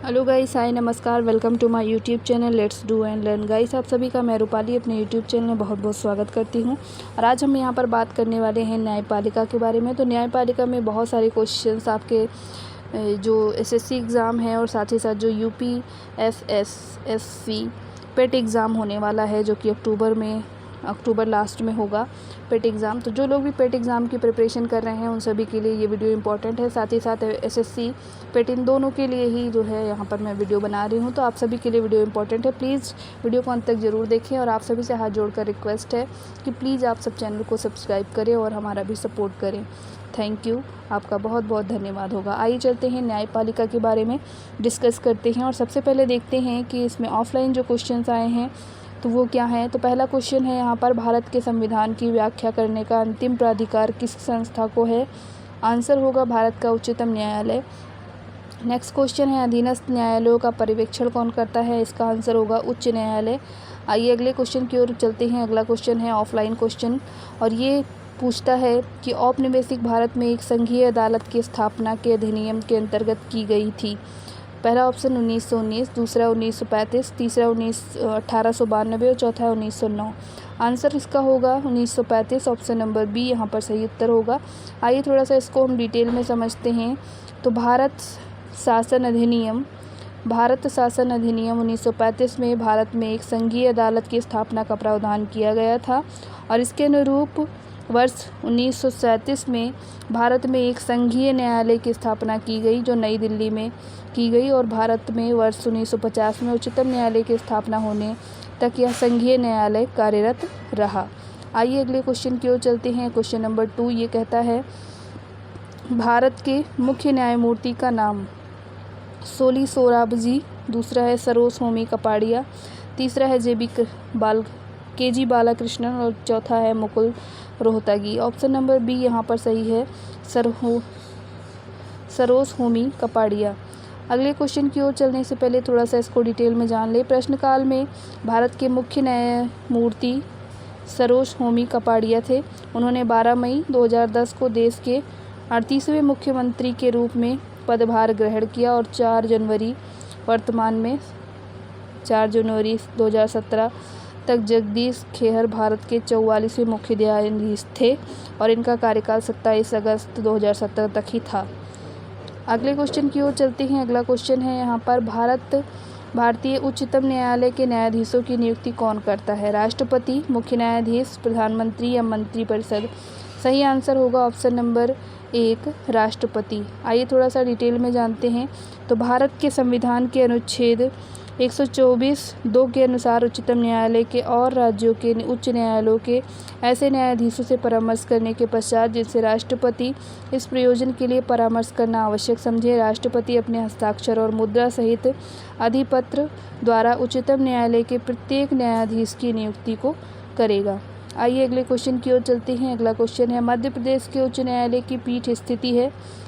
Hello guys, hi, नमस्कार, welcome to my YouTube channel let's do and learn. Guys, आप सभी का मैं रूपाली अपने यूट्यूब चैनल में बहुत बहुत स्वागत करती हूं। और आज हम यहां पर बात करने वाले हैं न्यायपालिका के बारे में। तो न्यायपालिका में बहुत सारे क्वेश्चंस आपके जो एसएससी एग्ज़ाम है और साथ ही साथ जो यूपीएसएससी पेट एग्ज़ाम होने वाला है, जो कि अक्टूबर लास्ट में होगा पेट एग्ज़ाम। तो जो लोग भी पेट एग्ज़ाम की प्रिपरेशन कर रहे हैं उन सभी के लिए ये वीडियो इंपॉर्टेंट है। साथ ही साथ एसएससी पेट इन दोनों के लिए ही जो है यहाँ पर मैं वीडियो बना रही हूँ। तो आप सभी के लिए वीडियो इंपॉर्टेंट है। प्लीज़ वीडियो को अंत तक ज़रूर देखें और आप सभी से हाथ जोड़कर रिक्वेस्ट है कि प्लीज़ आप सब चैनल को सब्सक्राइब करें और हमारा भी सपोर्ट करें। थैंक यू, आपका बहुत बहुत धन्यवाद होगा। आइए चलते हैं न्यायपालिका के बारे में डिस्कस करते हैं। और सबसे पहले देखते हैं कि इसमें ऑफलाइन जो क्वेश्चंस आए हैं तो वो क्या है। तो पहला क्वेश्चन है यहाँ पर, भारत के संविधान की व्याख्या करने का अंतिम प्राधिकार किस संस्था को है। आंसर होगा भारत का उच्चतम न्यायालय। नेक्स्ट क्वेश्चन है, अधीनस्थ न्यायालयों का पर्यवेक्षण कौन करता है। इसका आंसर होगा उच्च न्यायालय। आइए अगले क्वेश्चन की ओर चलते हैं। अगला क्वेश्चन है ऑफलाइन क्वेश्चन और ये पूछता है कि औपनिवेशिक भारत में एक संघीय अदालत की स्थापना के अधिनियम के अंतर्गत की गई थी। पहला ऑप्शन 1919, दूसरा 1935, तीसरा 1892 और चौथा 1909। आंसर इसका होगा 1935, ऑप्शन नंबर बी यहाँ पर सही उत्तर होगा। आइए थोड़ा सा इसको हम डिटेल में समझते हैं। तो भारत शासन अधिनियम 1935 में भारत में एक संघीय अदालत की स्थापना का प्रावधान किया गया था और इसके अनुरूप वर्ष 1937 में भारत में एक संघीय न्यायालय की स्थापना की गई, जो नई दिल्ली में की गई। और भारत में वर्ष 1950 में उच्चतम न्यायालय की स्थापना होने तक यह संघीय न्यायालय कार्यरत रहा। आइए अगले क्वेश्चन की ओर चलते हैं। क्वेश्चन नंबर 2 ये कहता है, भारत के मुख्य न्यायमूर्ति का नाम सोली सोराबजी, दूसरा है सरोज होमी कपाड़िया, तीसरा है के जी बालाकृष्णन और चौथा है Mukul Rohatgi. Option number B यहाँ पर सही है, सरोज होमी कपाड़िया। अगले क्वेश्चन की ओर चलने से पहले थोड़ा सा इसको डिटेल में जान ले। प्रश्नकाल में भारत के मुख्य न्यायमूर्ति सरोज होमी कपाड़िया थे। उन्होंने 12 मई 2010 को देश के 38वें मुख्यमंत्री के रूप में पदभार ग्रहण किया और 4 जनवरी 2017 तक जगदीश खेहर भारत के 44वें मुख्य न्यायाधीश थे और इनका कार्यकाल 27 अगस्त 2017 तक ही था। अगले क्वेश्चन की ओर चलते हैं। अगला क्वेश्चन है यहाँ पर, भारतीय उच्चतम न्यायालय के न्यायाधीशों की नियुक्ति कौन करता है। राष्ट्रपति, मुख्य न्यायाधीश, प्रधानमंत्री या मंत्रिपरिषद। सही आंसर होगा ऑप्शन नंबर 1, राष्ट्रपति। आइए थोड़ा सा डिटेल में जानते हैं। तो भारत के संविधान के अनुच्छेद 124(2) के अनुसार उच्चतम न्यायालय के और राज्यों के उच्च न्यायालयों के ऐसे न्यायाधीशों से परामर्श करने के पश्चात जिनसे राष्ट्रपति इस प्रयोजन के लिए परामर्श करना आवश्यक समझे, राष्ट्रपति अपने हस्ताक्षर और मुद्रा सहित अधिपत्र द्वारा उच्चतम न्यायालय के प्रत्येक न्यायाधीश की नियुक्ति को करेगा। आइए अगले क्वेश्चन की ओर चलते हैं। अगला क्वेश्चन है, मध्य प्रदेश के उच्च न्यायालय की पीठ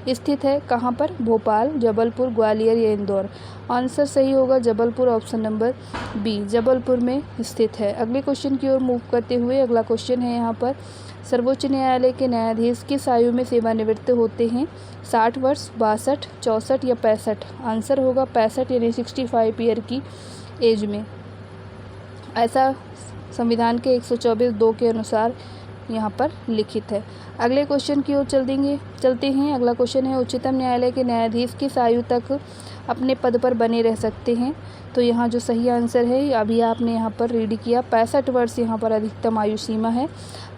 स्थित है कहाँ पर। भोपाल, जबलपुर, ग्वालियर या इंदौर। आंसर सही होगा Jabalpur, option number B, Jabalpur में स्थित है। अगले क्वेश्चन की ओर मूव करते हुए अगला क्वेश्चन है यहाँ पर, सर्वोच्च न्यायालय के न्यायाधीश किस आयु में सेवानिवृत्त होते हैं। 60 वर्ष, 62, 64 या 65। आंसर होगा 65 यानी 65 ईयर की एज में। ऐसा संविधान के 124(2) के अनुसार यहाँ पर लिखित है। अगले क्वेश्चन की ओर चलते हैं। अगला क्वेश्चन है, उच्चतम न्यायालय के न्यायाधीश किस आयु तक अपने पद पर बने रह सकते हैं। तो यहाँ जो सही आंसर है अभी आपने यहाँ पर रीड किया, 65 वर्ष यहाँ पर अधिकतम आयु सीमा है।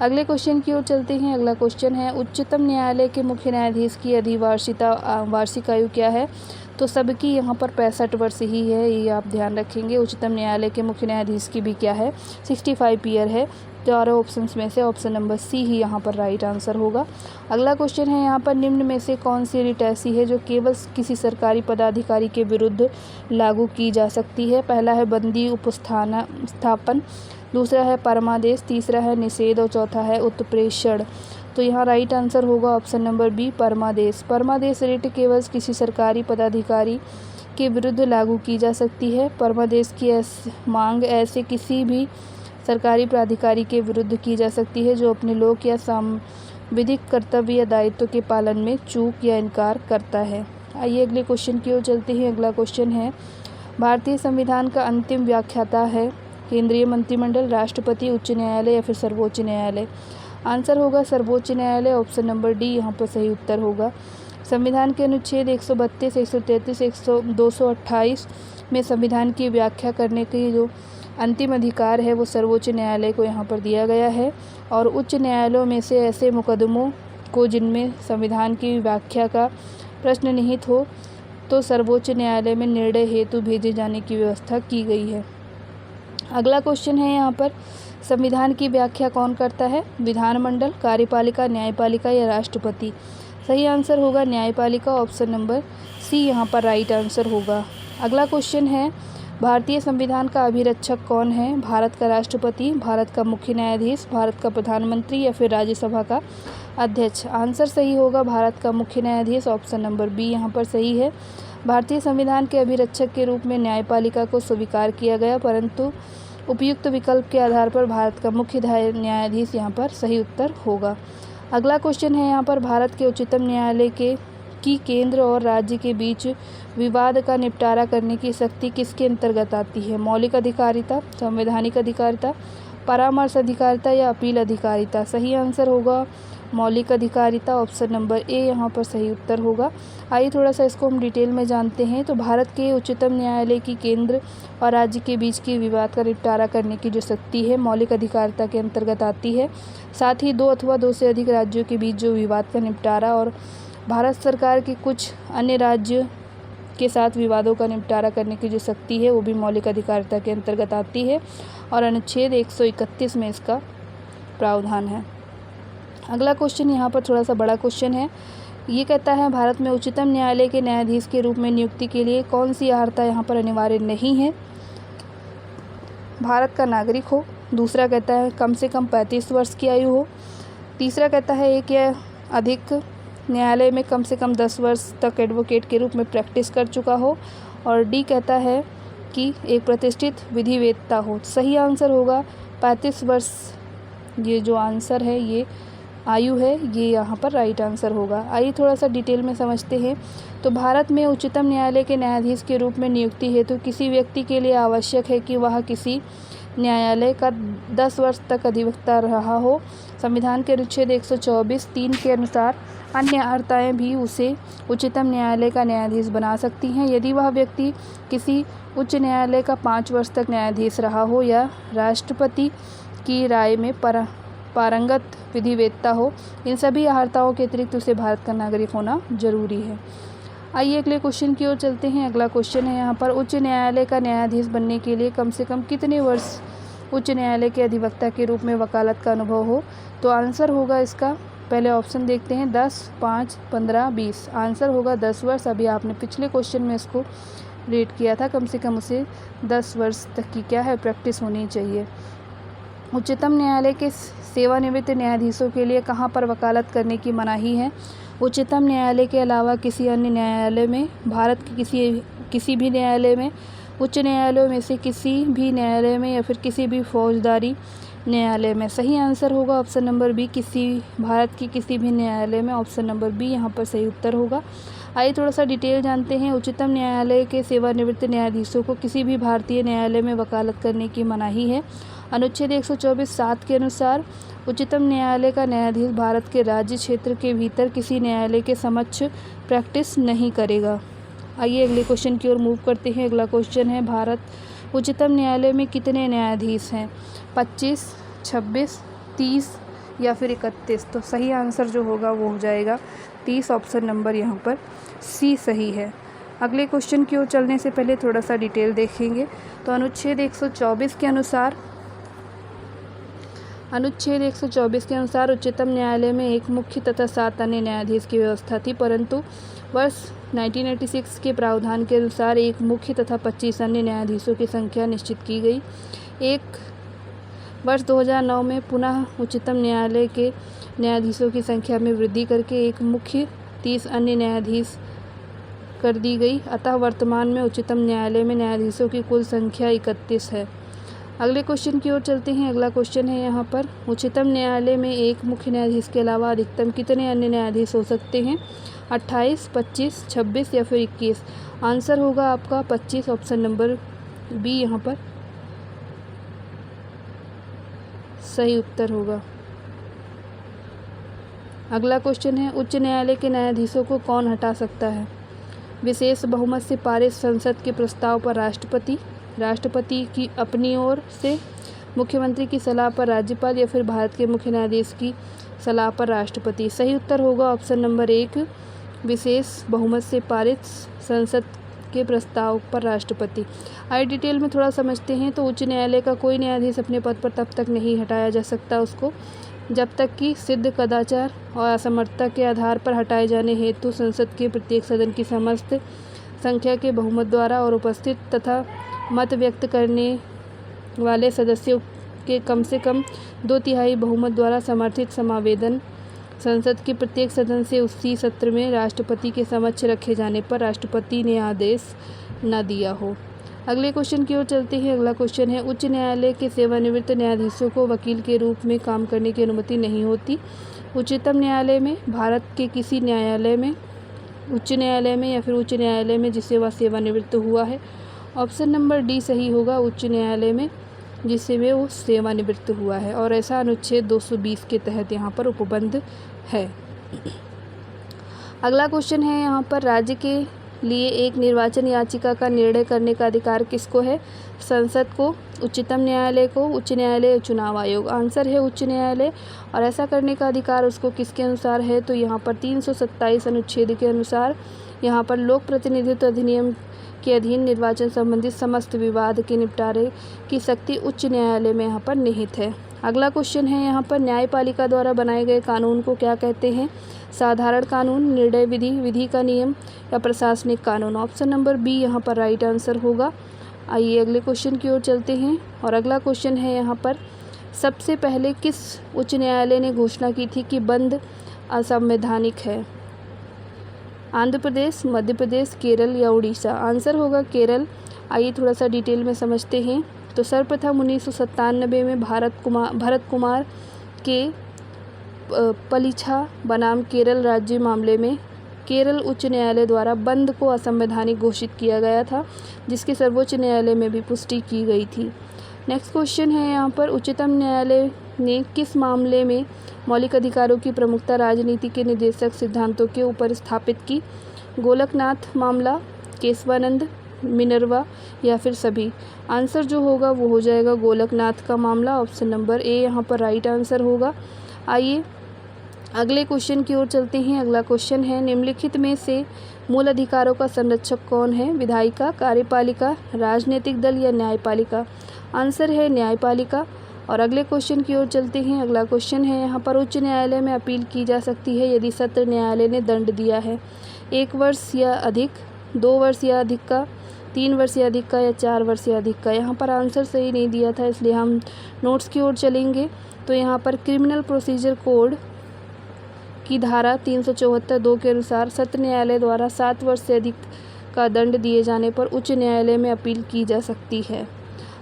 अगले क्वेश्चन की ओर चलते हैं। अगला क्वेश्चन है, उच्चतम न्यायालय के मुख्य न्यायाधीश की वार्षिक आयु क्या है। तो सबकी यहाँ पर 65 वर्ष ही है, ये आप ध्यान रखेंगे। उच्चतम न्यायालय के मुख्य न्यायाधीश की भी क्या है, 65 ईयर है। चारों ऑप्शंस में से ऑप्शन नंबर सी ही यहाँ पर राइट आंसर होगा। अगला क्वेश्चन है यहाँ पर, निम्न में से कौन सी रिट ऐसी है जो केवल किसी सरकारी पदाधिकारी के विरुद्ध लागू की जा सकती है। पहला है बंदी उपस्थापन, दूसरा है परमादेश, तीसरा है निषेध और चौथा है उत्प्रेषण। तो यहाँ राइट आंसर होगा ऑप्शन नंबर बी, परमादेश। परमादेश रिट केवल किसी सरकारी पदाधिकारी के विरुद्ध लागू की जा सकती है। परमादेश की मांग ऐसे किसी भी सरकारी प्राधिकारी के विरुद्ध की जा सकती है जो अपने लोक या सांविधिक कर्तव्य या दायित्व के पालन में चूक या इनकार करता है। आइए अगले क्वेश्चन की ओर चलते हैं। अगला क्वेश्चन है, भारतीय संविधान का अंतिम व्याख्याता है केंद्रीय मंत्रिमंडल, राष्ट्रपति, उच्च न्यायालय या फिर सर्वोच्च न्यायालय। आंसर होगा सर्वोच्च न्यायालय, ऑप्शन नंबर डी यहाँ पर सही उत्तर होगा। संविधान के अनुच्छेद 132, 133, 228 में संविधान की व्याख्या करने की जो अंतिम अधिकार है वो सर्वोच्च न्यायालय को यहाँ पर दिया गया है। और उच्च न्यायालयों में से ऐसे मुकदमों को जिनमें संविधान की व्याख्या का प्रश्न निहित हो तो सर्वोच्च न्यायालय में निर्णय हेतु भेजे जाने की व्यवस्था की गई है। अगला क्वेश्चन है यहाँ पर, संविधान की व्याख्या कौन करता है? विधानमंडल, कार्यपालिका, न्यायपालिका या राष्ट्रपति। सही आंसर होगा न्यायपालिका, ऑप्शन नंबर सी यहाँ पर राइट आंसर होगा। अगला क्वेश्चन है, भारतीय संविधान का अभिरक्षक कौन है? भारत का राष्ट्रपति, भारत का मुख्य न्यायाधीश, भारत का प्रधानमंत्री या फिर राज्यसभा का अध्यक्ष। आंसर सही होगा भारत का मुख्य न्यायाधीश, ऑप्शन नंबर बी यहाँ पर सही है। भारतीय संविधान के अभिरक्षक के रूप में न्यायपालिका को स्वीकार किया गया, परंतु उपयुक्त विकल्प के आधार पर भारत का मुख्य न्यायाधीश यहाँ पर सही उत्तर होगा। अगला क्वेश्चन है यहाँ पर, भारत के उच्चतम न्यायालय की केंद्र और राज्य के बीच विवाद का निपटारा करने की शक्ति किसके अंतर्गत आती है? मौलिक अधिकारिता, संवैधानिक अधिकारिता, परामर्श अधिकारिता या अपील अधिकारिता। सही आंसर होगा मौलिक अधिकारिता, ऑप्शन नंबर ए यहाँ पर सही उत्तर होगा। आइए थोड़ा सा इसको हम डिटेल में जानते हैं। तो भारत के उच्चतम न्यायालय की केंद्र और राज्य के बीच की विवाद का निपटारा करने की जो शक्ति है मौलिक अधिकारिता के अंतर्गत आती है। साथ ही दो अथवा दो से अधिक राज्यों के बीच जो विवाद का निपटारा और भारत सरकार के कुछ अन्य राज्य के साथ विवादों का निपटारा करने की जो शक्ति है वो भी मौलिक अधिकारिता के अंतर्गत आती है और अनुच्छेद 131 में इसका प्रावधान है। अगला क्वेश्चन यहाँ पर थोड़ा सा बड़ा क्वेश्चन है। ये कहता है, भारत में उच्चतम न्यायालय के न्यायाधीश के रूप में नियुक्ति के लिए कौन सी अर्हता यहाँ पर अनिवार्य नहीं है? भारत का नागरिक हो। दूसरा कहता है कम से कम 35 वर्ष की आयु हो। तीसरा कहता है एक या अधिक न्यायालय में कम से कम 10 वर्ष तक एडवोकेट के रूप में प्रैक्टिस कर चुका हो। और डी कहता है कि एक प्रतिष्ठित विधिवेत्ता हो। सही आंसर होगा 35 वर्ष। ये जो आंसर है ये आयु है, ये यहाँ पर राइट आंसर होगा। आइए थोड़ा सा डिटेल में समझते हैं। तो भारत में उच्चतम न्यायालय के न्यायाधीश के रूप में नियुक्ति हेतु किसी व्यक्ति के लिए आवश्यक है कि वह किसी न्यायालय का 10 वर्ष तक अधिवक्ता रहा हो। संविधान के अनुच्छेद 124(3) के अनुसार अन्य अर्हताएँ भी उसे उच्चतम न्यायालय का न्यायाधीश बना सकती हैं यदि वह व्यक्ति किसी उच्च न्यायालय का 5 वर्ष तक न्यायाधीश रहा हो या राष्ट्रपति की राय में पारंगत विधिवेत्ता हो। इन सभी अर्हताओं के अतिरिक्त उसे भारत का नागरिक होना जरूरी है। आइए अगले क्वेश्चन की ओर चलते हैं। अगला क्वेश्चन है यहाँ पर, उच्च न्यायालय का न्यायाधीश बनने के लिए कम से कम कितने वर्ष उच्च न्यायालय के अधिवक्ता के रूप में वकालत का अनुभव हो? तो आंसर होगा इसका, पहले ऑप्शन देखते हैं, 10, 5, 15, 20। आंसर होगा 10 वर्ष। अभी आपने पिछले क्वेश्चन में इसको रेट किया था, कम से कम उसे 10 वर्ष तक की क्या है प्रैक्टिस होनी चाहिए। उच्चतम न्यायालय के सेवानिवृत्त न्यायाधीशों के लिए कहाँ पर वकालत करने की मनाही है? उच्चतम न्यायालय के अलावा किसी अन्य न्यायालय में, भारत के किसी भी न्यायालय में, उच्च न्यायालयों में से किसी भी न्यायालय में या फिर किसी भी फौजदारी न्यायालय में। सही आंसर होगा ऑप्शन नंबर बी, भारत के किसी भी न्यायालय में, ऑप्शन नंबर बी यहाँ पर सही उत्तर होगा। आइए थोड़ा सा डिटेल जानते हैं। उच्चतम न्यायालय के सेवानिवृत्त न्यायाधीशों को किसी भी भारतीय न्यायालय में वकालत करने की मनाही है। अनुच्छेद 124(7) के अनुसार उच्चतम न्यायालय का न्यायाधीश भारत के राज्य क्षेत्र के भीतर किसी न्यायालय के समक्ष प्रैक्टिस नहीं करेगा। आइए अगले क्वेश्चन की ओर मूव करते हैं। अगला क्वेश्चन है, भारत उच्चतम न्यायालय में कितने न्यायाधीश हैं? 25, 26, 30 या फिर 31। तो सही आंसर जो होगा वो हो जाएगा 30, ऑप्शन नंबर यहाँ पर सी सही है। अगले क्वेश्चन की ओर चलने से पहले थोड़ा सा डिटेल देखेंगे। तो अनुच्छेद 124 के अनुसार उच्चतम न्यायालय में एक मुख्य तथा 7 अन्य न्यायाधीश की व्यवस्था थी, परंतु वर्ष 1986 के प्रावधान के अनुसार एक मुख्य तथा 25 अन्य न्यायाधीशों की संख्या निश्चित की गई। वर्ष 2009 में पुनः उच्चतम न्यायालय के न्यायाधीशों की संख्या में वृद्धि करके एक मुख्य 30 अन्य न्यायाधीश कर दी गई। अतः वर्तमान में उच्चतम न्यायालय में न्यायाधीशों की कुल संख्या 31 है। अगले क्वेश्चन की ओर चलते हैं। अगला क्वेश्चन है यहाँ पर, उच्चतम न्यायालय में एक मुख्य न्यायाधीश के अलावा अधिकतम कितने अन्य न्यायाधीश हो सकते हैं? 28, 25, 26 या फिर 21? आंसर होगा आपका 25, ऑप्शन नंबर बी यहाँ पर सही उत्तर होगा। अगला क्वेश्चन है, उच्च न्यायालय के न्यायाधीशों को कौन हटा सकता है? विशेष बहुमत से पारित संसद के प्रस्ताव पर राष्ट्रपति, राष्ट्रपति की अपनी ओर से, मुख्यमंत्री की सलाह पर राज्यपाल या फिर भारत के मुख्य न्यायाधीश की सलाह पर राष्ट्रपति? सही उत्तर होगा ऑप्शन नंबर 1, विशेष बहुमत से पारित संसद के प्रस्ताव पर राष्ट्रपति। आइए डिटेल में थोड़ा समझते हैं। तो उच्च न्यायालय का कोई न्यायाधीश अपने पद पर तब तक नहीं हटाया जा सकता उसको जब तक कि सिद्ध कदाचार और असमर्थता के आधार पर हटाए जाने हेतु संसद के प्रत्येक सदन की समस्त संख्या के बहुमत द्वारा और उपस्थित तथा मत व्यक्त करने वाले सदस्यों के कम से कम 2/3 बहुमत द्वारा समर्थित समावेदन संसद के प्रत्येक सदन से उसी सत्र में राष्ट्रपति के समक्ष रखे जाने पर राष्ट्रपति ने आदेश न दिया हो। अगले क्वेश्चन की ओर चलते हैं। अगला क्वेश्चन है, उच्च न्यायालय के सेवानिवृत्त न्यायाधीशों को वकील के रूप में काम करने की अनुमति नहीं होती। उच्चतम न्यायालय में, भारत के किसी न्यायालय में, उच्च न्यायालय में या फिर उच्च न्यायालय में जिससे वह सेवानिवृत्त हुआ है? ऑप्शन नंबर डी सही होगा, उच्च न्यायालय में जिससे वे वो सेवानिवृत्त हुआ है, और ऐसा अनुच्छेद 220 के तहत यहाँ पर उपबंध है। अगला क्वेश्चन है यहाँ पर, राज्य के लिए एक निर्वाचन याचिका का निर्णय करने का अधिकार किसको है? संसद को, उच्चतम न्यायालय को, उच्च न्यायालय, चुनाव आयोग? आंसर है उच्च न्यायालय। और ऐसा करने का अधिकार उसको किसके अनुसार है? तो यहाँ पर 327 अनुच्छेद के अनुसार यहाँ पर लोक प्रतिनिधित्व अधिनियम के अधीन निर्वाचन संबंधित समस्त विवाद के निपटारे की शक्ति उच्च न्यायालय में यहाँ पर निहित है। अगला क्वेश्चन है यहाँ पर, न्यायपालिका द्वारा बनाए गए कानून को क्या कहते हैं? साधारण कानून, निर्णय विधि, विधि का नियम या प्रशासनिक कानून? ऑप्शन नंबर बी यहाँ पर राइट आंसर होगा। आइए अगले क्वेश्चन की ओर चलते हैं। और अगला क्वेश्चन है यहाँ पर, सबसे पहले किस उच्च न्यायालय ने घोषणा की थी कि बंद असंवैधानिक है? आंध्र प्रदेश, मध्य प्रदेश, केरल या उड़ीसा? आंसर होगा केरल। आइए थोड़ा सा डिटेल में समझते हैं। तो सर्वप्रथम 1997 में भरत कुमार के पलिछा बनाम केरल राज्य मामले में केरल उच्च न्यायालय द्वारा बंद को असंवैधानिक घोषित किया गया था, जिसकी सर्वोच्च न्यायालय में भी पुष्टि की गई थी। नेक्स्ट क्वेश्चन है यहाँ पर, उच्चतम न्यायालय ने किस मामले में मौलिक अधिकारों की प्रमुखता राजनीति के निर्देशक सिद्धांतों के ऊपर स्थापित की? गोलकनाथ मामला, केशवानंद, मिनर्वा या फिर सभी? आंसर जो होगा वो हो जाएगा गोलकनाथ का मामला। ऑप्शन नंबर ए यहाँ पर राइट आंसर होगा। आइए अगले क्वेश्चन की ओर चलते हैं। अगला क्वेश्चन है, निम्नलिखित में से मूल अधिकारों का संरक्षक कौन है? विधायिका, कार्यपालिका, राजनीतिक दल या न्यायपालिका? आंसर है न्यायपालिका। और अगले क्वेश्चन की ओर चलते हैं। अगला क्वेश्चन है यहाँ पर, उच्च न्यायालय में अपील की जा सकती है यदि सत्र न्यायालय ने दंड दिया है 1 वर्ष या अधिक, 2 वर्ष या अधिक का, 3 वर्ष या अधिक का या 4 वर्ष या अधिक का? यहाँ पर आंसर सही नहीं दिया था, इसलिए हम नोट्स की ओर चलेंगे। तो यहाँ पर क्रिमिनल प्रोसीजर कोड की धारा 374(2) के अनुसार सत्र न्यायालय द्वारा 7 वर्ष से अधिक का दंड दिए जाने पर उच्च न्यायालय में अपील की जा सकती है।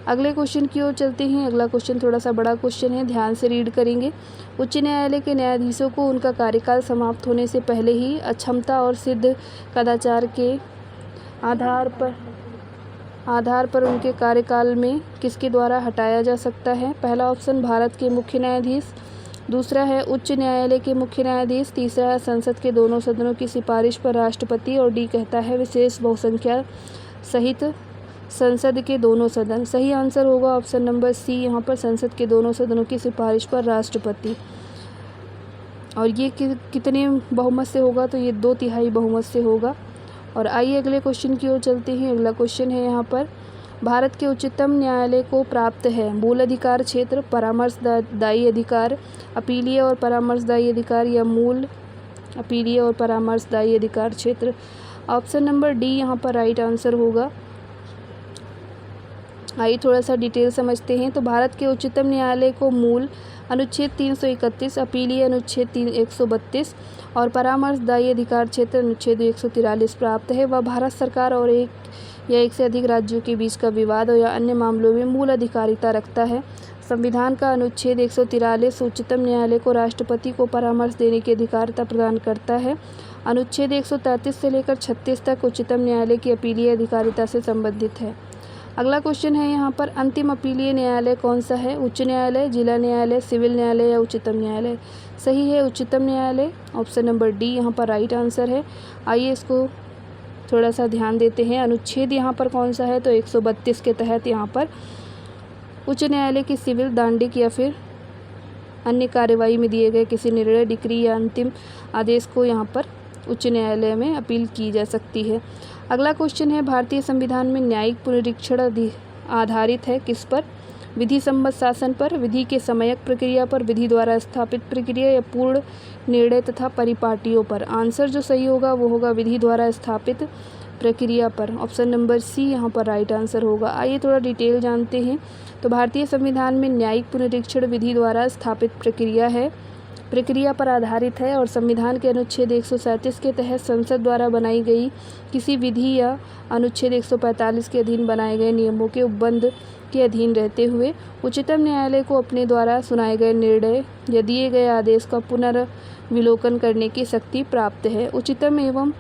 अगले क्वेश्चन की ओर चलते हैं। अगला क्वेश्चन थोड़ा सा बड़ा क्वेश्चन है, ध्यान से रीड करेंगे। उच्च न्यायालय के न्यायाधीशों को उनका कार्यकाल समाप्त होने से पहले ही अक्षमता और सिद्ध कदाचार के आधार पर उनके कार्यकाल में किसके द्वारा हटाया जा सकता है? पहला ऑप्शन भारत के मुख्य न्यायाधीश, दूसरा है उच्च न्यायालय के मुख्य न्यायाधीश, तीसरा है संसद के दोनों सदनों की सिफारिश पर राष्ट्रपति, और डी कहता है विशेष बहुसंख्या सहित संसद के दोनों सदन। सही आंसर होगा ऑप्शन नंबर सी, यहाँ पर संसद के दोनों सदनों की सिफारिश पर राष्ट्रपति। और ये कितने बहुमत से होगा? तो ये 2/3 बहुमत से होगा। और आइए अगले क्वेश्चन की ओर चलते हैं। अगला क्वेश्चन है यहाँ पर, भारत के उच्चतम न्यायालय को प्राप्त है मूल अधिकार क्षेत्र, परामर्शदायी अधिकार, अपीलीय और परामर्शदायी अधिकार या मूल अपीलीय और परामर्शदायी अधिकार क्षेत्र? ऑप्शन नंबर डी यहाँ पर राइट आंसर होगा। आइए थोड़ा सा डिटेल समझते हैं। तो भारत के उच्चतम न्यायालय को मूल अनुच्छेद 331, अपीलीय अनुच्छेद 132 और परामर्शदायी अधिकार क्षेत्र अनुच्छेद 143 प्राप्त है। वह भारत सरकार और यह एक से अधिक राज्यों के बीच का विवाद या अन्य मामलों में मूल अधिकारिता रखता है। संविधान का अनुच्छेद 143 उच्चतम न्यायालय को राष्ट्रपति को परामर्श देने की अधिकारिता प्रदान करता है। अनुच्छेद 133 से लेकर 36 तक उच्चतम न्यायालय की अपीलीय अधिकारिता से संबंधित है। अगला क्वेश्चन है यहाँ पर, अंतिम अपीलीय न्यायालय कौन सा है? उच्च न्यायालय, जिला न्यायालय, सिविल न्यायालय या उच्चतम न्यायालय? सही है उच्चतम न्यायालय, ऑप्शन नंबर डी यहाँ पर राइट आंसर है। आइए इसको थोड़ा सा ध्यान देते हैं। अनुच्छेद यहाँ पर कौन सा है? तो 132 के तहत यहाँ पर उच्च न्यायालय की सिविल, दांडिक या फिर अन्य कार्यवाही में दिए गए किसी निर्णय, डिक्री या अंतिम आदेश को यहाँ पर उच्च न्यायालय में अपील की जा सकती है। अगला क्वेश्चन है, भारतीय संविधान में न्यायिक पुनरीक्षण आधारित है किस पर? विधि सम्मत शासन पर, विधि के समयक प्रक्रिया पर, विधि द्वारा स्थापित प्रक्रिया या पूर्ण निर्णय तथा परिपाटियों पर? आंसर जो सही होगा वो होगा विधि द्वारा स्थापित प्रक्रिया पर, ऑप्शन नंबर सी यहाँ पर राइट आंसर होगा। आइए थोड़ा डिटेल जानते हैं। तो भारतीय संविधान में न्यायिक पुनरीक्षण विधि द्वारा स्थापित प्रक्रिया पर आधारित है और संविधान के अनुच्छेद 137 के तहत संसद द्वारा बनाई गई किसी विधि या अनुच्छेद 145 के अधीन बनाए गए नियमों के उपबंध के अधीन रहते हुए उच्चतम न्यायालय को अपने द्वारा सुनाए गए निर्णय या दिए गए आदेश का पुनर्विलोकन करने की शक्ति प्राप्त है। उच्चतम एवं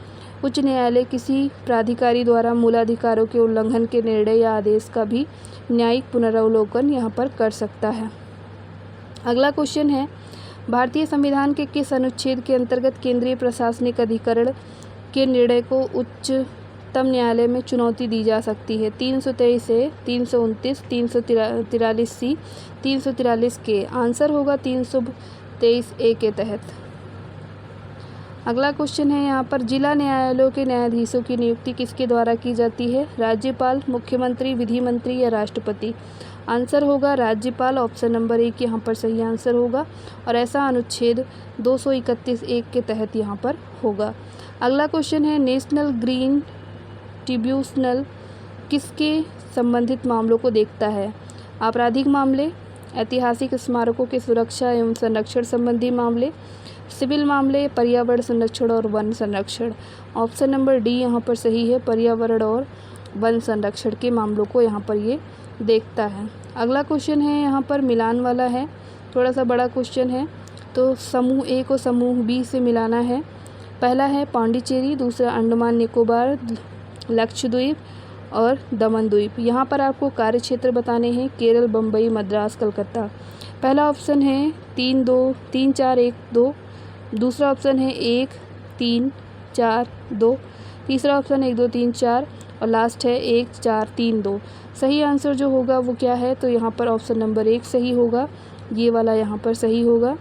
उच्च न्यायालय किसी प्राधिकारी द्वारा मूलाधिकारों के उल्लंघन के निर्णय या आदेश का भी न्यायिक पुनरावलोकन यहाँ पर कर सकता है। अगला क्वेश्चन है, भारतीय संविधान के किस अनुच्छेद के अंतर्गत केंद्रीय प्रशासनिक अधिकरण के निर्णय को उच्चतम न्यायालय में चुनौती दी जा सकती है? 323 ए, 329, 343 सी, 343 के? आंसर होगा 323 ए के तहत। अगला क्वेश्चन है यहाँ पर, जिला न्यायालयों के न्यायाधीशों की नियुक्ति किसके द्वारा की जाती है? राज्यपाल, मुख्यमंत्री, विधि मंत्री या राष्ट्रपति? आंसर होगा राज्यपाल, ऑप्शन नंबर 1 यहाँ पर सही आंसर होगा और ऐसा अनुच्छेद 231(1) के तहत यहाँ पर होगा। अगला क्वेश्चन है, नेशनल ग्रीन ट्रिब्यूनल किसके संबंधित मामलों को देखता है? आपराधिक मामले, ऐतिहासिक स्मारकों की सुरक्षा एवं संरक्षण संबंधी मामले, सिविल मामले, पर्यावरण संरक्षण और वन संरक्षण? ऑप्शन नंबर डी यहाँ पर सही है, पर्यावरण और वन संरक्षण के मामलों को यहाँ पर ये देखता है। अगला क्वेश्चन है यहाँ पर मिलान वाला है, थोड़ा सा बड़ा क्वेश्चन है। तो समूह ए को समूह बी से मिलाना है। पहला है पांडिचेरी, दूसरा अंडमान निकोबार, लक्षद्वीप और दमन द्वीप। यहाँ पर आपको कार्य क्षेत्र बताने हैं, केरल, बम्बई, मद्रास, कलकत्ता। पहला ऑप्शन है 3 4 1 2, दूसरा ऑप्शन है 1 3 4 2, तीसरा ऑप्शन 1 2 3 4 और लास्ट है 1 4 3 2। सही आंसर जो होगा वो क्या है? तो यहाँ पर ऑप्शन नंबर 1 सही होगा, ये वाला यहाँ पर सही होगा,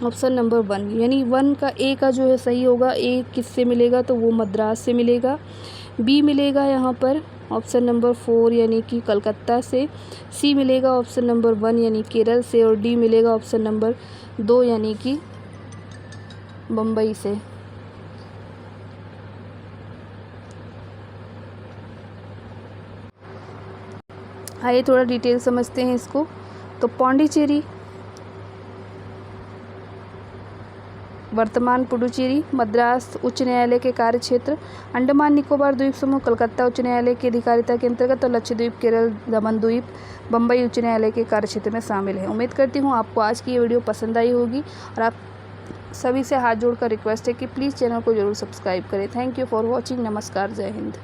ऑप्शन नंबर 1 यानी 1 का ए का जो है सही होगा। ए किससे मिलेगा? तो वो मद्रास से मिलेगा। बी मिलेगा यहाँ पर ऑप्शन नंबर 4 यानी कि कलकत्ता से। सी मिलेगा ऑप्शन नंबर 1 यानी केरल से और डी मिलेगा ऑप्शन नंबर 2 यानी कि बम्बई से। आइए थोड़ा डिटेल समझते हैं इसको। तो पांडिचेरी, वर्तमान पुडुचेरी, मद्रास उच्च न्यायालय के कार्य क्षेत्र, अंडमान निकोबार द्वीप समूह कलकत्ता उच्च न्यायालय की अधिकारिता के अंतर्गत और लक्षद्वीप, केरल, दमन द्वीप, बम्बई उच्च न्यायालय के कार्य क्षेत्र में शामिल है। उम्मीद करती हूँ आपको आज की ये वीडियो पसंद आई होगी और आप सभी से हाथ जोड़कर रिक्वेस्ट है कि प्लीज़ चैनल को जरूर सब्सक्राइब करें। Thank you for watching. नमस्कार, जय हिंद।